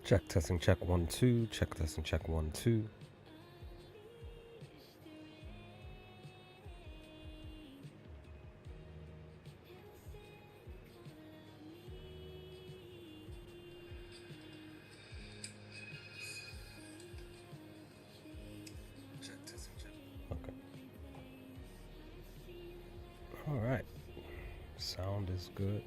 Check testing, check 1 2. Check testing, check 1 2. Check testing, check. Okay. All right. Sound is good.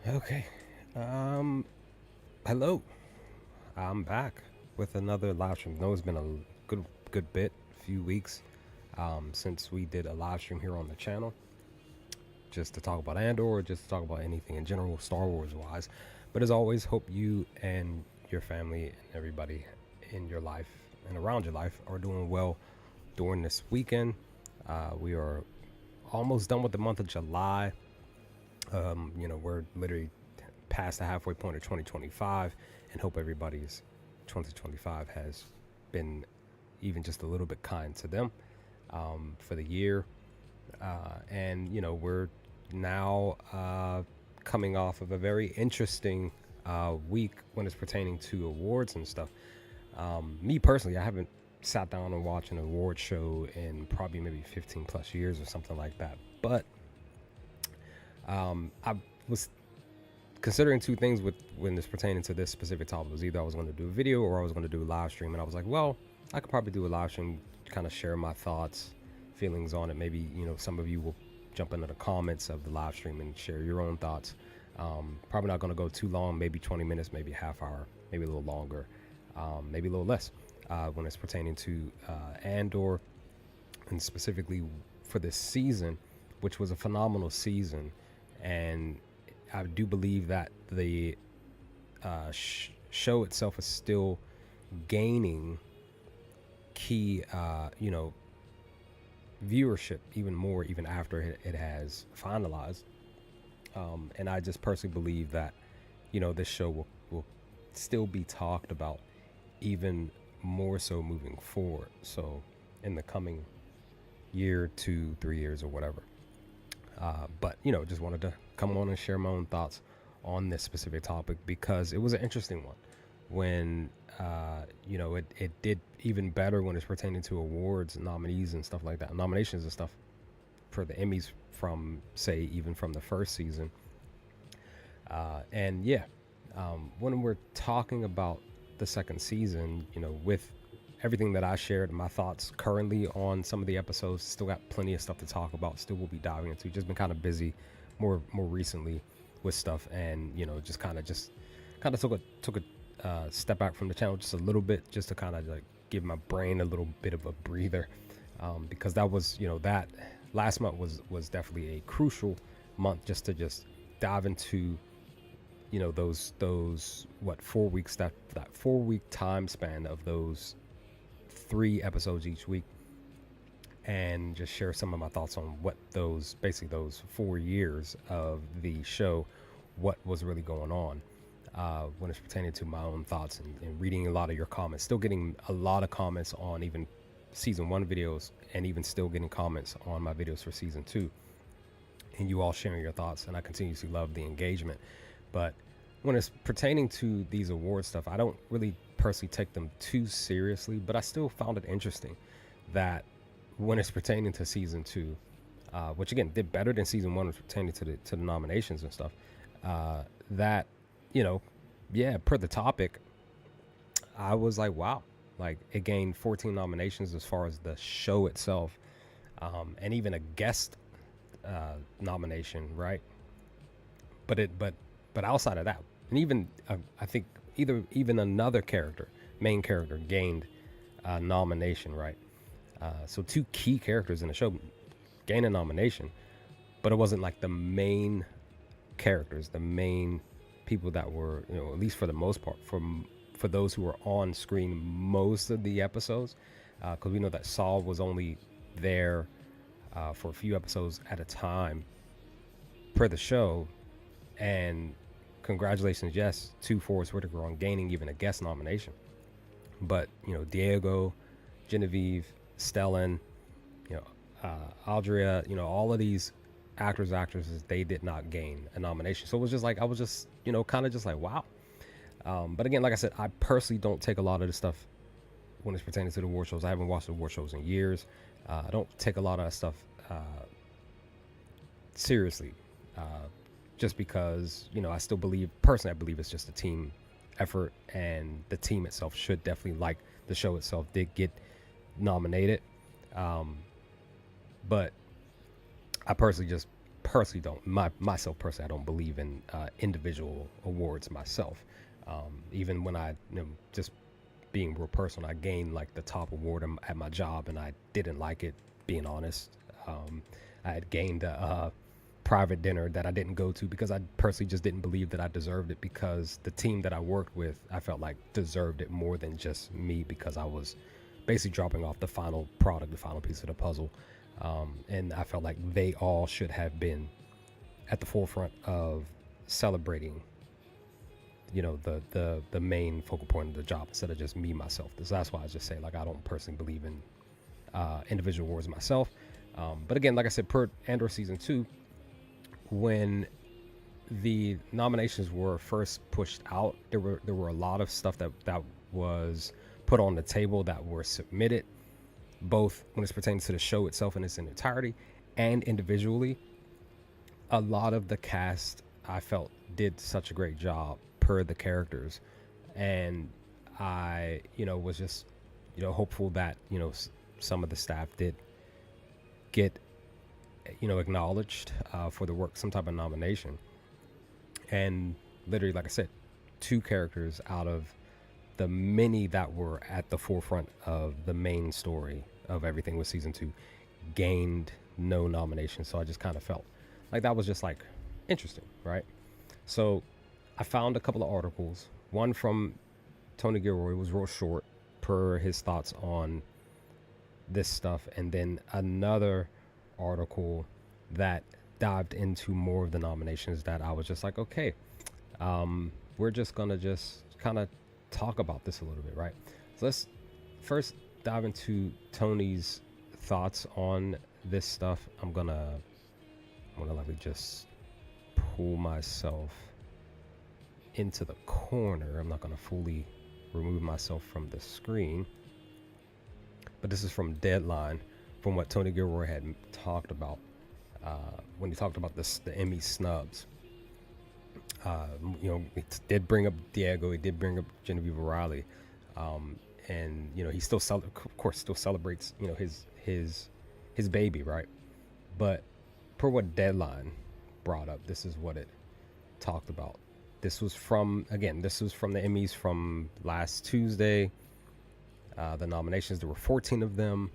Okay. Hello. I'm back with another live stream. No, it's been a good few weeks since we did a live stream here on the channel, just to talk about Andor, or just to talk about anything in general, Star Wars wise. But as always, hope you and your family and everybody in your life and around your life are doing well during this weekend. We are almost done with the month of July. We're literally past the halfway point of 2025, and hope everybody's 2025 has been even just a little bit kind to them for the year. We're now coming off of a very interesting week when it's pertaining to awards and stuff. Me personally, I haven't sat down and watched an award show in probably maybe 15 plus years or something like that. But I was considering two things when it's pertaining to this specific topic. It was either I was going to do a video or I was going to do a live stream. And I was like, well, I could probably do a live stream, kind of share my thoughts, feelings on it. Maybe, some of you will jump into the comments of the live stream and share your own thoughts. Probably not going to go too long, maybe 20 minutes, maybe half hour, maybe a little longer, maybe a little less when it's pertaining to Andor, and specifically for this season, which was a phenomenal season. And I do believe that the show itself is still gaining key, viewership even more, even after it has finalized. And I just personally believe that, this show will still be talked about even more so moving forward. So in the coming year, 2, 3 years or whatever. But just wanted to come on and share my own thoughts on this specific topic, because it was an interesting one when, it did even better when it's pertaining to awards, nominees and stuff like that, nominations and stuff for the Emmys from, say, even from the first season. When we're talking about the second season, with everything that I shared, my thoughts currently on some of the episodes, still got plenty of stuff to talk about, still will be diving into. Just been kind of busy more recently with stuff, and just kind of took a step back from the channel just a little bit, just to kind of like give my brain a little bit of a breather, because that was, that last month was definitely a crucial month, just to dive into those 4 weeks, that 4 week time span of those 3 episodes each week, and just share some of my thoughts on what those 4 years of the show, what was really going on when it's pertaining to my own thoughts, and reading a lot of your comments, still getting a lot of comments on even season 1 videos, and even still getting comments on my videos for season 2, and you all sharing your thoughts, and I continuously love the engagement. But when it's pertaining to these award stuff, I don't really personally take them too seriously, but I still found it interesting that when it's pertaining to season 2, which again did better than season 1 was pertaining to the nominations and stuff, that per the topic, I was like, wow, like it gained 14 nominations as far as the show itself, and even a guest nomination, right? But outside of that, and even I think even another main character gained a nomination, right? So 2 key characters in the show gained a nomination, but it wasn't like the main characters, the main people that were, at least for the most part, for those who were on screen most of the episodes, because we know that Saul was only there for a few episodes at a time per the show, and congratulations, yes, to Forrest Whitaker on gaining even a guest nomination. But Diego, Genevieve, Stellan, Aldria, all of these actresses, they did not gain a nomination. So it was just like I was just kind of just like, wow. But again, like I said, I personally don't take a lot of the stuff when it's pertaining to the award shows. I haven't watched the award shows in years. I don't take a lot of that stuff seriously, just because I still believe personally. I believe it's just a team effort, and the team itself should definitely, like the show itself did, get nominated. But I personally don't myself personally, I don't believe in individual awards myself. Even when I just being real personal, I gained like the top award at my job, and I didn't like it, being honest. I had gained a private dinner that I didn't go to because I personally just didn't believe that I deserved it, because the team that I worked with, I felt like deserved it more than just me, because I was basically dropping off the final product, the final piece of the puzzle. And I felt like they all should have been at the forefront of celebrating the main focal point of the job, instead of just me myself. So that's why I just say, like, I don't personally believe in individual awards myself. But again, like I said, per Andor season 2, when the nominations were first pushed out, there were a lot of stuff that was put on the table that were submitted, both when it's pertaining to the show itself in its entirety and individually. A lot of the cast, I felt, did such a great job per the characters, and I was just hopeful that some of the staff did get acknowledged for the work, some type of nomination. And literally, like I said, 2 characters out of the many that were at the forefront of the main story of everything with season 2 gained no nomination. So I just kind of felt like that was just like interesting, right? So I found a couple of articles. One from Tony Gilroy was real short, per his thoughts on this stuff, and then another article that dived into more of the nominations that I was just like, okay, we're just gonna just kind of talk about this a little bit, right? So let's first dive into Tony's thoughts on this stuff. I'm gonna like just pull myself into the corner. I'm not gonna fully remove myself from the screen, but this is from Deadline, from what Tony Gilroy had talked about when he talked about the Emmy snubs. He did bring up Diego, he did bring up Genevieve O'Reilly, and he still of course still celebrates his baby, right? But per what Deadline brought up, this is what it talked about. This was from the Emmys from last Tuesday. The nominations, there were 14 of them.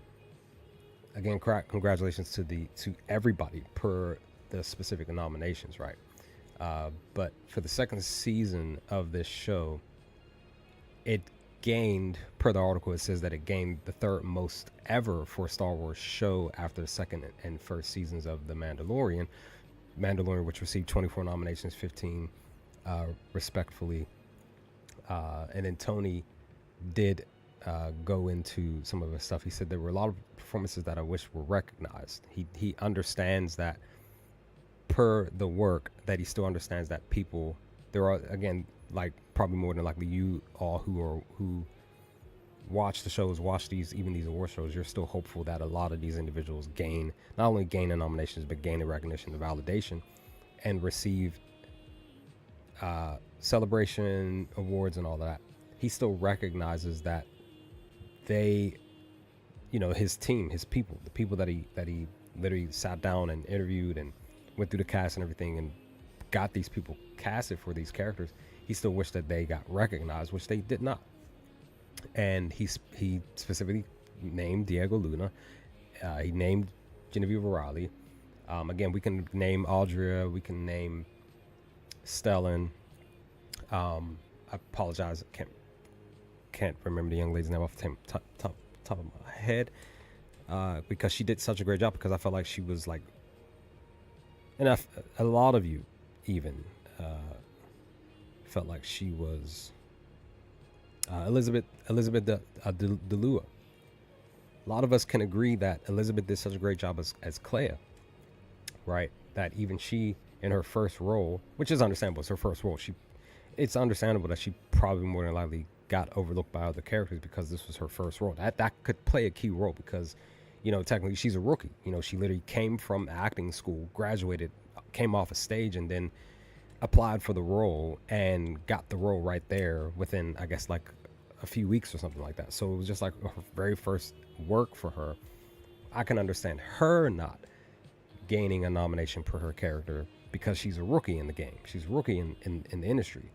Again, congratulations to everybody per the specific nominations, right? But for the second season of this show, it gained, per the article, it says that it gained the 3rd most ever for a Star Wars show after the second and first seasons of The Mandalorian, which received 24 nominations, 15 respectfully. And then Tony did go into some of the stuff. He said there were a lot of performances that I wish were recognized. He understands that, per the work, that he still understands that people, there are, again, like probably more than likely you all who watch the shows, watch these award shows, you're still hopeful that a lot of these individuals not only gain the nominations, but gain the recognition, the validation, and receive celebration awards and all that. He still recognizes that they, his team, his people, the people that he literally sat down and interviewed and went through the cast and everything and got these people casted for these characters, he still wished that they got recognized, which they did not. And he specifically named Diego Luna. He named Genevieve O'Reilly. Again, we can name Aldria, we can name Stellan. I apologize, I can't remember the young lady's name off the top of my head, because she did such a great job, because I felt like she was like, and a lot of you even felt like she was Elizabeth Delua. A lot of us can agree that Elizabeth did such a great job as Clea, right? That even she, in her first role, which is understandable, it's her first role. It's understandable that she probably more than likely got overlooked by other characters because this was her first role. That could play a key role because, technically she's a rookie. She literally came from acting school, graduated, came off a stage, and then applied for the role and got the role right there within, I guess, like a few weeks or something like that. So it was just like her very first work for her. I can understand her not gaining a nomination for her character because she's a rookie in the game. She's a rookie in the industry.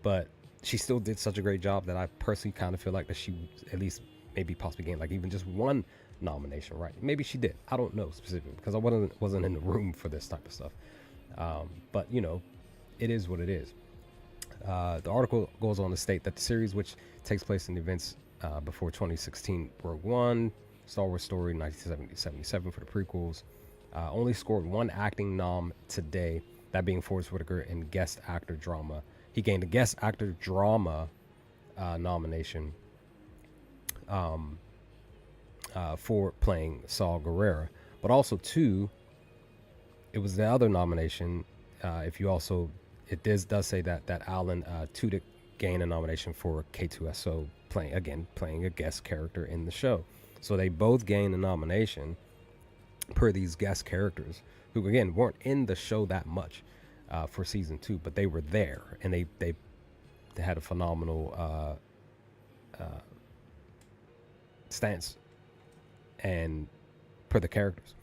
But she still did such a great job that I personally kind of feel like that she at least maybe possibly gained like even just one nomination, right? Maybe she did. I don't know specifically because I wasn't in the room for this type of stuff. But it is what it is. The article goes on to state that the series, which takes place in the events before 2016 Rogue One, Star Wars Story, 1977 for the prequels, only scored one acting nom today, that being Forrest Whitaker in Guest Actor Drama. He gained a Guest Actor Drama nomination for playing Saw Gerrera. But also, too, it was the other nomination. It does say that Alan Tudyk gained a nomination for K2SO, playing a guest character in the show. So they both gained a nomination per these guest characters, who again weren't in the show that much for season 2, but they were there and they had a phenomenal stance and per the characters.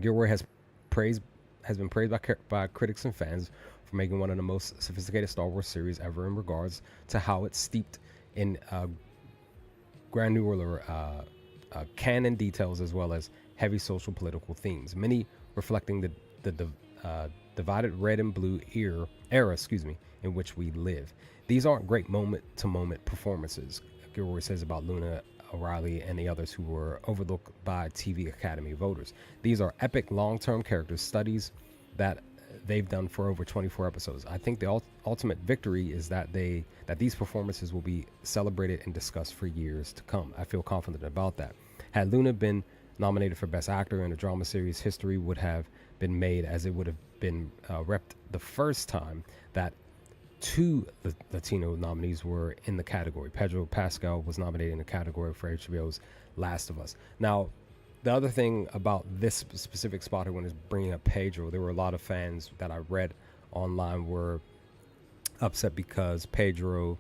Gilroy has been praised by critics and fans for making one of the most sophisticated Star Wars series ever in regards to how it's steeped in granular canon details as well as heavy social political themes, many reflecting the divided red and blue era, in which we live. These aren't great moment-to-moment performances, Gilroy says about Luna O'Reilly and the others who were overlooked by TV Academy voters. These are epic long-term character studies that they've done for over 24 episodes. I think the ultimate victory is that these performances will be celebrated and discussed for years to come. I feel confident about that. Had Luna been nominated for Best Actor in a drama series, history would have been made, as it would have been repped the first time that two Latino nominees were in the category. Pedro Pascal was nominated in the category for HBO's Last of Us. Now, the other thing about this specific spot here, when it's bringing up Pedro, there were a lot of fans that I read online were upset because Pedro,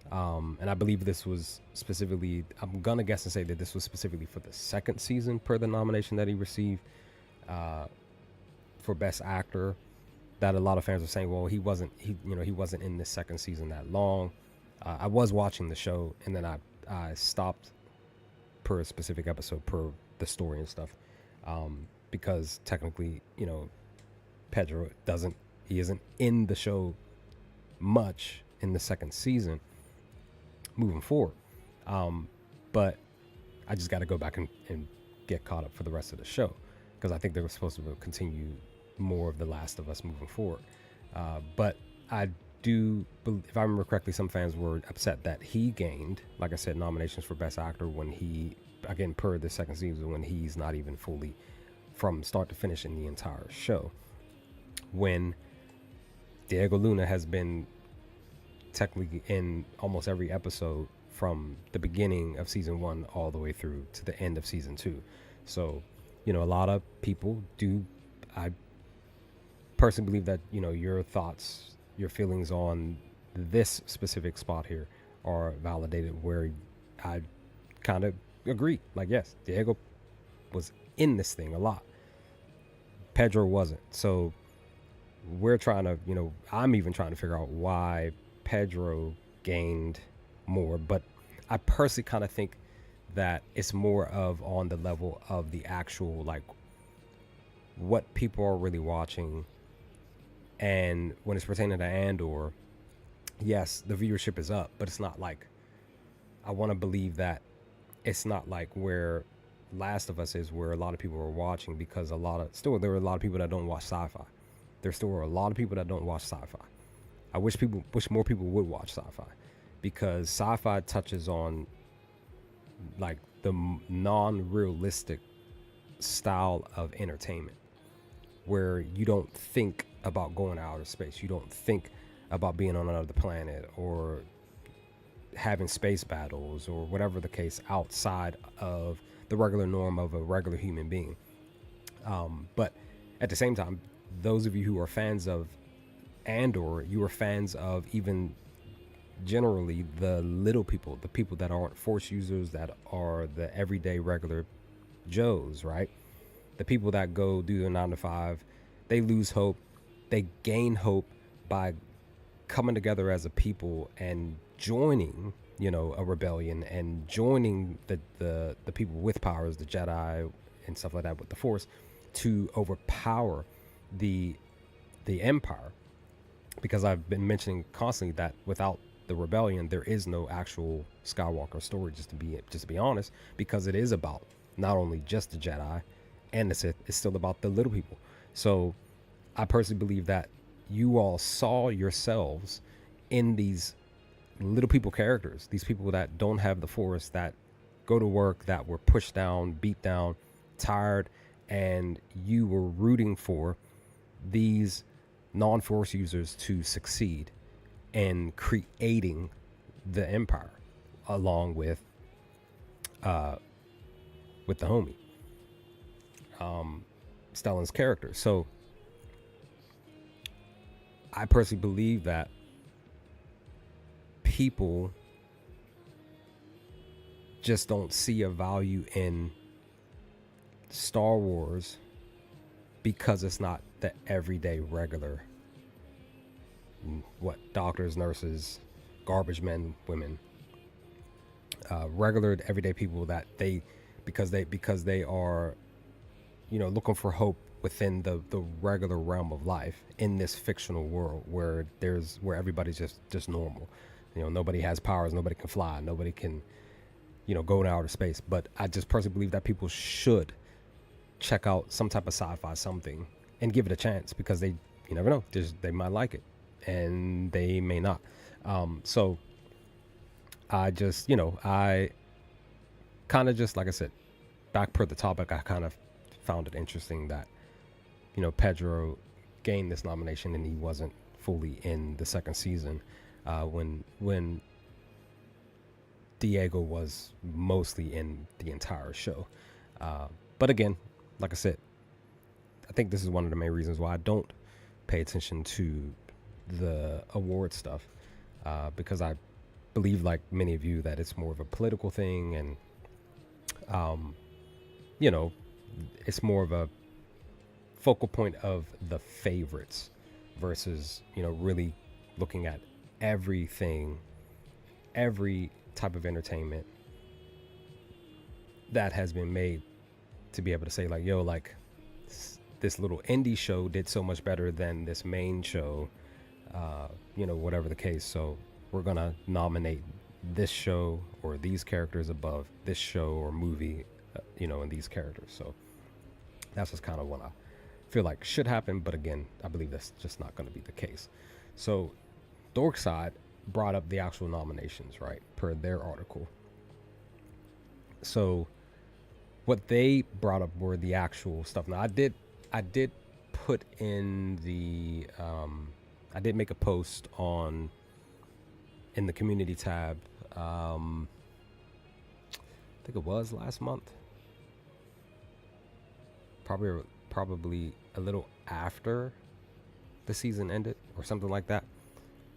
and I believe this was specifically, I'm gonna guess and say that this was specifically for the second season per the nomination that he received for Best Actor, that a lot of fans were saying, well, he wasn't in this second season that long. I was watching the show and then I stopped per a specific episode per the story and stuff, because technically, Pedro isn't in the show much in the second season moving forward, but I just got to go back and get caught up for the rest of the show, because I think they were supposed to continue more of The Last of Us moving forward, but I do believe, if I remember correctly, some fans were upset that he gained, like I said, nominations for Best Actor when he, again, per the second season, when he's not even fully from start to finish in the entire show, when Diego Luna has been technically in almost every episode from the beginning of season 1 all the way through to the end of season 2. So, a lot of people do, I personally believe that, your thoughts, your feelings on this specific spot here are validated, where I kind of agree. Like, yes, Diego was in this thing a lot. Pedro wasn't. So we're trying to, I'm even trying to figure out why Pedro gained more. But I personally kind of think that it's more of on the level of the actual, like, what people are really watching. And when it's pertaining to Andor, yes, the viewership is up, but it's not like, I want to believe that it's not like where Last of Us is, where a lot of people are watching, because there were a lot of people that don't watch sci-fi. There still are a lot of people that don't watch sci-fi. I wish more people would watch sci-fi, because sci-fi touches on like the non-realistic style of entertainment, where you don't think about going to outer space, you don't think about being on another planet or having space battles or whatever the case outside of the regular norm of a regular human being. But at the same time, those of you who are fans of Andor, you are fans of even generally the little people, the people that aren't force users, that are the everyday regular Joes, right? The people that go do their 9 to 5, they lose hope, they gain hope by coming together as a people and joining, a rebellion, and joining the people with powers, the Jedi and stuff like that, with the Force, to overpower the Empire. Because I've been mentioning constantly that without the rebellion, there is no actual Skywalker story. Just to be honest, because it is about not only just the Jedi and the Sith, it's still about the little people. So I personally believe that you all saw yourselves in these little people characters, these people that don't have the Force, that go to work, that were pushed down, beat down, tired, and you were rooting for these non-Force users to succeed in creating the Empire, along with the homie, Stellan's character. So I personally believe that people just don't see a value in Star Wars because it's not the everyday regular, doctors, nurses, garbage men, women, regular everyday people, that because they are looking for hope within the regular realm of life in this fictional world where everybody's just normal. Nobody has powers, nobody can fly, nobody can go to outer space. But I just personally believe that people should check out some type of sci-fi something and give it a chance, because you never know, they might like it and they may not. So I just I kind of, just like I said, back per the topic, I kind of found it interesting that Pedro gained this nomination and he wasn't fully in the second season, when Diego was mostly in the entire show. But again, like I said, I think this is one of the main reasons why I don't pay attention to the award stuff, because I believe, like many of you, that it's more of a political thing, and it's more of a focal point of the favorites versus really looking at everything, every type of entertainment that has been made, to be able to say, like, yo, like this little indie show did so much better than this main show, whatever the case. So we're gonna nominate this show or these characters above this show or movie, and these characters. So that's just kind of what I feel like should happen. But again, I believe that's just not going to be the case. So Dorkside brought up the actual nominations, right, per their article. So what they brought up were the actual stuff. Now I did put in the I did make a post in the community tab, I think it was last month, probably a little after the season ended or something like that,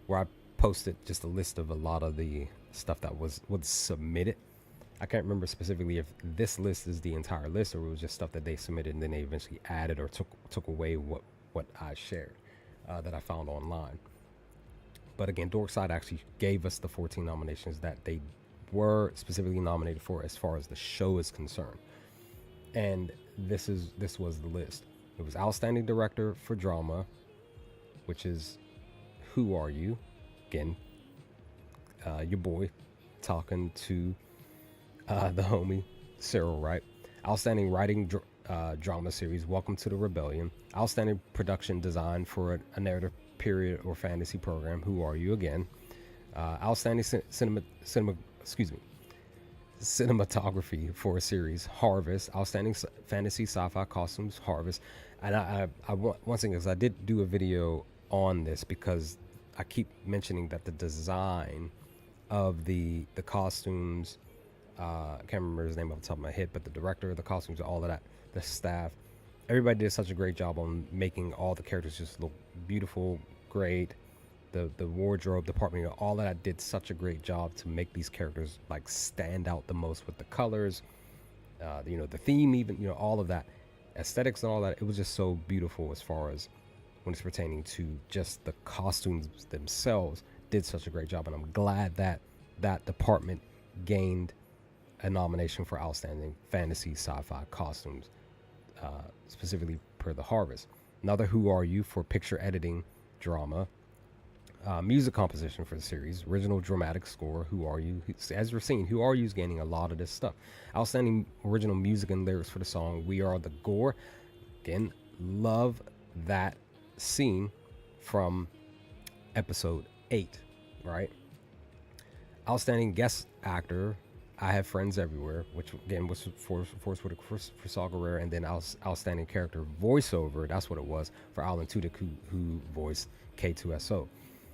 where I posted just a list of a lot of the stuff that was submitted. I can't remember specifically if this list is the entire list or it was just stuff that they submitted and then they eventually added or took away what I shared, that I found online. But again, Dorkside actually gave us the 14 nominations that they were specifically nominated for as far as the show is concerned. And this was the list. It was Outstanding Director for Drama, which is Who Are You? Again, your boy talking to the homie Cyril, right? Outstanding Writing Drama Series, Welcome to the Rebellion. Outstanding Production Design for a narrative period or fantasy program, Who Are You Again? Outstanding cinematography for a series, Harvest. Outstanding fantasy sci-fi costumes, Harvest. And I want, once again, because I did do a video on this, because I keep mentioning that the design of the costumes, I can't remember his name off the top of my head, but the director, the costumes, all of that, the staff, everybody did such a great job on making all the characters just look beautiful, great. The wardrobe department, all of that did such a great job to make these characters like stand out the most with the colors, the theme, even, all of that, aesthetics and all that. It was just so beautiful as far as when it's pertaining to just the costumes themselves. Did such a great job, and I'm glad that that department gained a nomination for outstanding fantasy sci-fi costumes, specifically per the Harvest. Another Who Are You for picture editing, drama. Music composition for the series, original dramatic score, Who Are You? As we're seeing, Who Are You is gaining a lot of this stuff. Outstanding original music and lyrics for the song We Are the Gore. Again, love that scene from episode 8, right? Outstanding guest actor, I Have Friends Everywhere, which again was for Saw Gerrera, and then outstanding character voiceover, that's what it was, for Alan Tudyk, who voiced K2SO.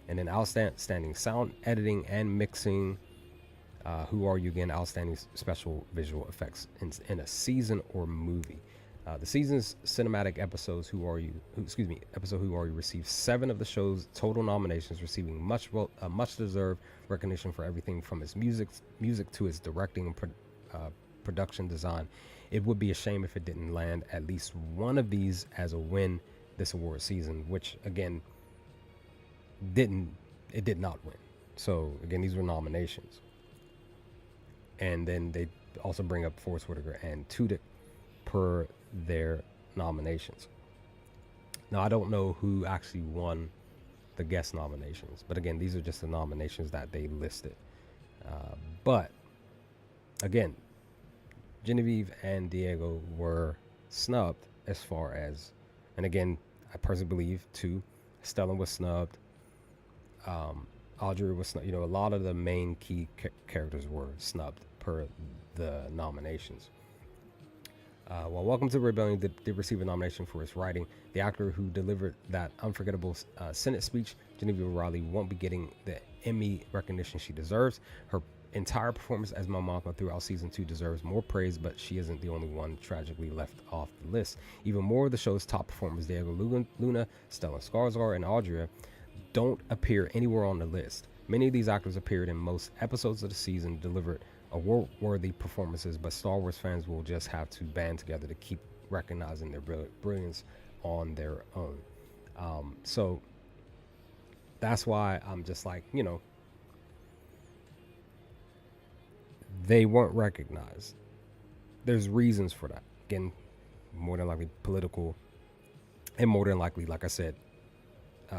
And then outstanding sound editing and mixing, Who Are You Again? Outstanding special visual effects in a season or movie. The season's cinematic episodes, episode Who Are You received 7 of the show's total nominations, receiving much deserved recognition for everything from its music to its directing and production design. It would be a shame if it didn't land at least one of these as a win this award season, which again, it did not win. So again, these were nominations. And then they also bring up Forest Whitaker and Tudyk per their nominations. Now, I don't know who actually won the guest nominations, but again, these are just the nominations that they listed. But again, Genevieve and Diego were snubbed as far as, and again, I personally believe too, Stellan was snubbed. Audrey was snubbed. A lot of the main key characters were snubbed per the nominations. While Welcome to Rebellion did receive a nomination for its writing, the actor who delivered that unforgettable Senate speech, Genevieve O'Reilly, won't be getting the Emmy recognition she deserves. Her entire performance as Mon Mothma throughout season 2 deserves more praise, but she isn't the only one tragically left off the list. Even more of the show's top performers, Diego Luna, Stellan Skarsgård, and Audrey, don't appear anywhere on the list. Many of these actors appeared in most episodes of the season, delivered award-worthy performances, but Star Wars fans will just have to band together to keep recognizing their brilliance on their own. So that's why I'm just like, they weren't recognized. There's reasons for that. Again, more than likely political, and more than likely, like I said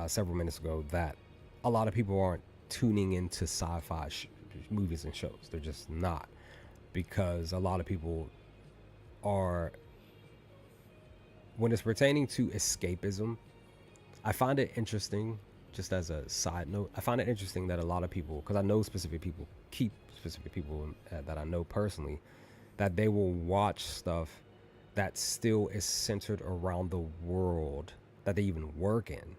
several minutes ago, that a lot of people aren't tuning into sci-fi movies and shows. They're just not, because a lot of people are, when it's pertaining to escapism, I find it interesting, just as a side note, I find it interesting that a lot of people, because I know specific people that I know personally, that they will watch stuff that still is centered around the world that they even work in.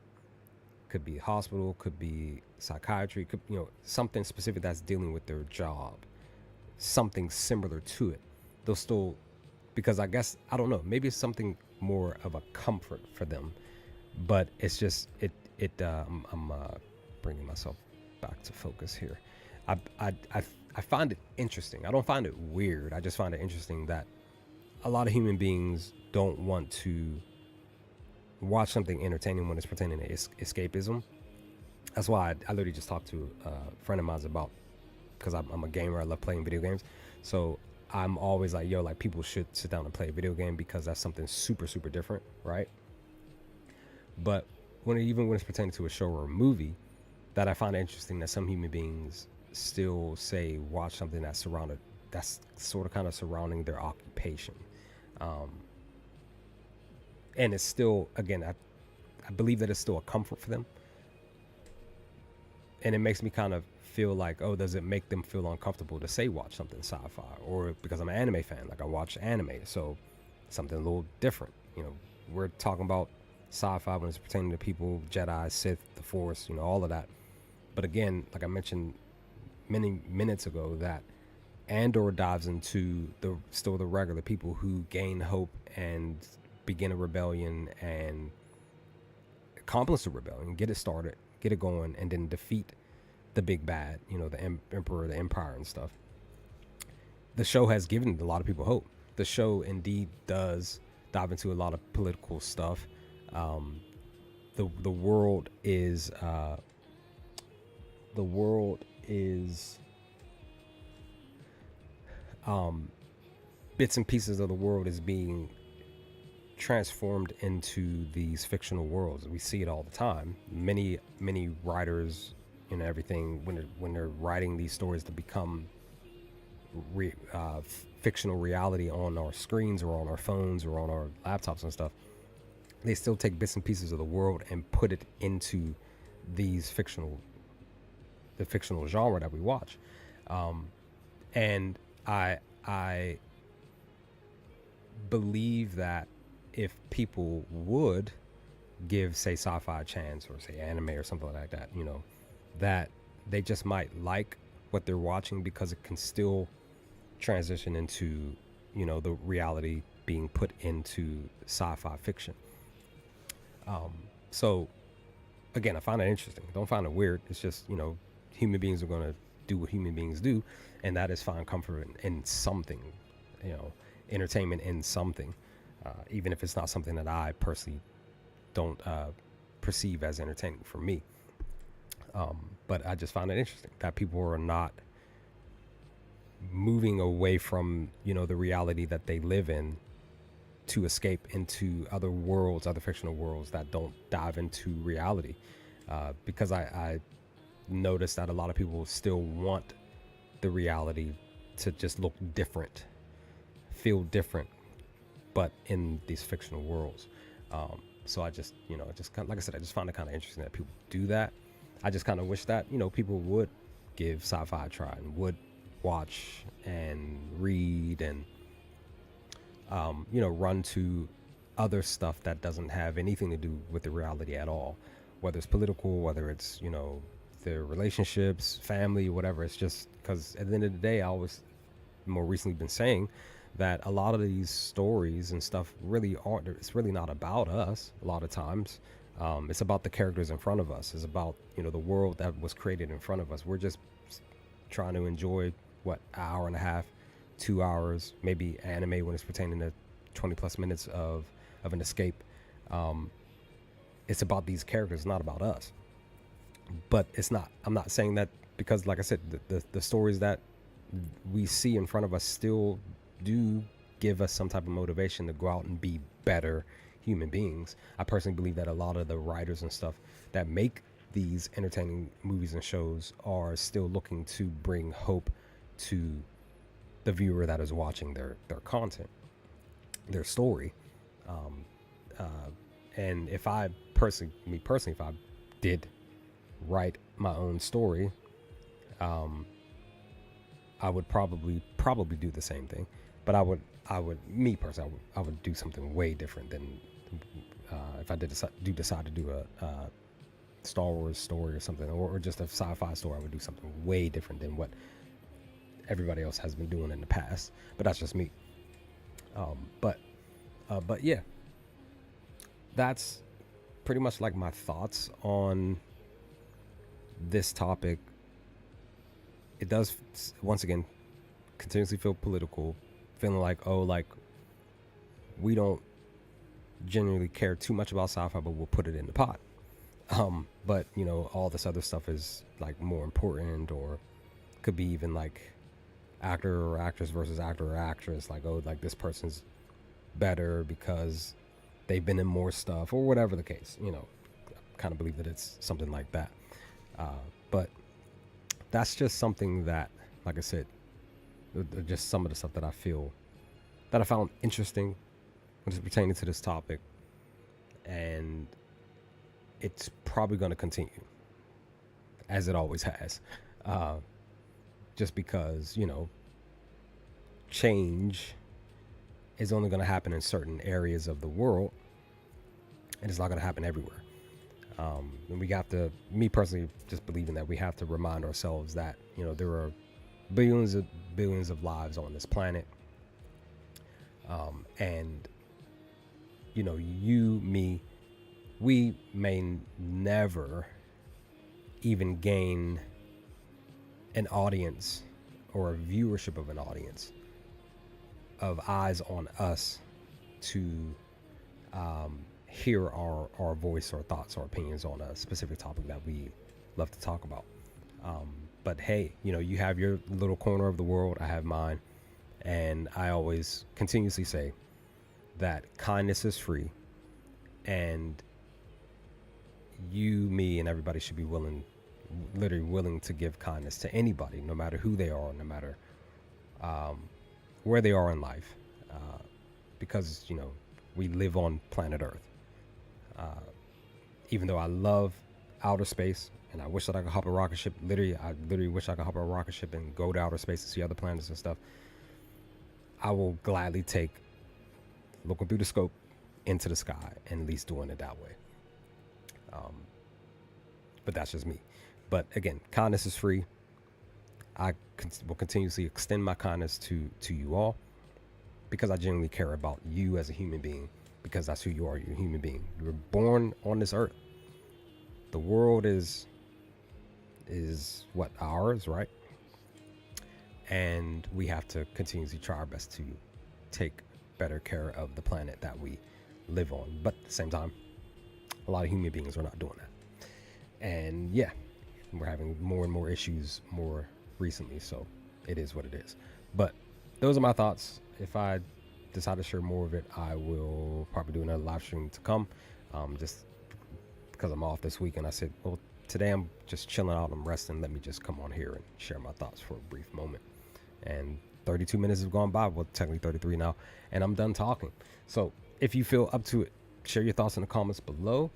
Could be hospital, could be psychiatry, could, something specific that's dealing with their job, something similar to it. They'll still, because I guess, I don't know, maybe it's something more of a comfort for them, but it's just, I'm bringing myself back to focus here. I find it interesting. I don't find it weird. I just find it interesting that a lot of human beings don't want to watch something entertaining when it's pertaining to escapism. That's why I literally just talked to a friend of mine about, because I'm a gamer, I love playing video games. So I'm always like, like people should sit down and play a video game, because that's something super, super different, right? But when it's pertaining to a show or a movie, that I find it interesting that some human beings still say watch something that's sort of kind of surrounding their occupation. And it's still, again, I believe that it's still a comfort for them. and it makes me kind of feel like, oh, does it make them feel uncomfortable to say watch something sci-fi? Or because I'm an anime fan, like I watch anime, so something a little different. We're talking about sci-fi when it's pertaining to people, Jedi, Sith, the Force, all of that. But again, like I mentioned many minutes ago, that Andor dives into the regular people who gain hope and begin a rebellion and accomplish the rebellion, get it started, get it going, and then defeat the big bad, the emperor, the empire, and stuff. The show has given a lot of people hope. The show indeed does dive into a lot of political stuff. The world is bits and pieces of the world is being transformed into these fictional worlds. We see it all the time. Many writers, everything, when they're writing these stories to become fictional reality on our screens or on our phones or on our laptops and stuff, they still take bits and pieces of the world and put it into the fictional genre that we watch. And I believe that if people would give, say, sci-fi a chance, or say anime or something like that, that they just might like what they're watching because it can still transition into, the reality being put into sci-fi fiction. So again, I find it interesting. Don't find it weird. It's just, human beings are going to do what human beings do, and that is find comfort in something, entertainment in something, even if it's not something that I personally don't perceive as entertaining for me. But I just find it interesting that people are not moving away from, the reality that they live in to escape into other worlds, other fictional worlds that don't dive into reality. Because I noticed that a lot of people still want the reality to just look different, feel different, but in these fictional worlds. So I just, just kind of, like I said, I just find it kind of interesting that people do that. I just kind of wish that, people would give sci-fi a try and would watch and read and, run to other stuff that doesn't have anything to do with the reality at all, whether it's political, whether it's, their relationships, family, whatever. It's just because at the end of the day, I always more recently been saying that a lot of these stories and stuff really aren't, it's really not about us a lot of times. It's about the characters in front of us. It's about, the world that was created in front of us. We're just trying to enjoy what, hour and a half, 2 hours, maybe anime when it's pertaining to 20 plus minutes of an escape. It's about these characters, not about us. But it's not, I'm not saying that because, like I said, the stories that we see in front of us still do give us some type of motivation to go out and be better human beings. I personally believe that a lot of the writers and stuff that make these entertaining movies and shows are still looking to bring hope to the viewer that is watching their content, their story. And if I personally, if I did write my own story, I would probably do the same thing, but I would me personally, I would do something way different than if I decide to do a Star Wars story or something, or just a sci-fi story. I would do something way different than what everybody else has been doing in the past. But that's just me. But yeah, that's pretty much like my thoughts on this topic. It does, once again, continuously feel political, feeling like, oh, like we don't genuinely care too much about sci-fi, but we'll put it in the pot. But all this other stuff is like more important, or could be even like actor or actress versus actor or actress. Like, oh, like this person's better because they've been in more stuff, or whatever the case. Kind of believe that it's something like that. But that's just something that, like I said, just some of the stuff that I found interesting when it's pertaining to this topic, and it's probably going to continue. as it always has. Uh, just because, change is only going to happen in certain areas of the world, and it's not going to happen everywhere. And we have to, me personally, just believing that we have to remind ourselves that, there are billions of lives on this planet. And, you, me, we may never even gain an audience or a viewership of an audience of eyes on us to hear our voice or thoughts or opinions on a specific topic that we love to talk about. But hey, you have your little corner of the world, I have mine, and I always continuously say that kindness is free, and you, me, and everybody should be literally willing to give kindness to anybody, no matter who they are, no matter where they are in life, because we live on planet Earth. Even though I love outer space, and I wish that I could hop a rocket ship, I literally wish I could hop a rocket ship and go to outer space and see other planets and stuff. I will gladly take looking through the scope into the sky and at least doing it that way. But that's just me. But again, kindness is free. I will continuously extend my kindness to you all, because I genuinely care about you as a human being, because that's who you are. You're a human being. You were born on this earth. The world is what, ours, right? And we have to continuously try our best to take better care of the planet that we live on. But at the same time, a lot of human beings are not doing that. And yeah, we're having more and more issues more recently, so it is what it is. But those are my thoughts. If I decide to share more of it, I will probably do another live stream to come. Just because I'm off this week, and I said, well, today I'm just chilling out, I'm resting, let me just come on here and share my thoughts for a brief moment. And 32 minutes have gone by, well, technically 33 now, and I'm done talking. So if you feel up to it, share your thoughts in the comments below.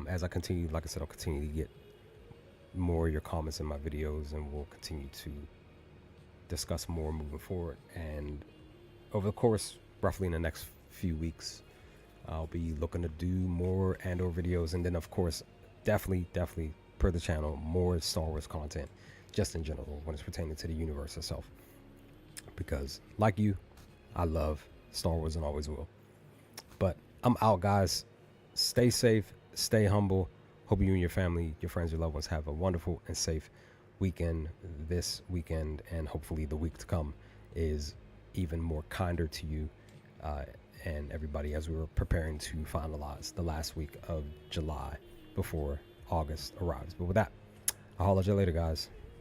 As I continue, like I said, I'll continue to get more of your comments in my videos, and we'll continue to discuss more moving forward. And over the course, roughly in the next few weeks, I'll be looking to do more Andor videos, and then of course, definitely per the channel, more Star Wars content, just in general when it's pertaining to the universe itself. Because like you, I love Star Wars and always will. But I'm out, guys. Stay safe, stay humble. Hope you and your family, your friends, your loved ones have a wonderful and safe weekend this weekend, and hopefully the week to come is even more kinder to you and everybody, as we were preparing to finalize the last week of July before August arrives. But with that, I'll holler at you later, guys.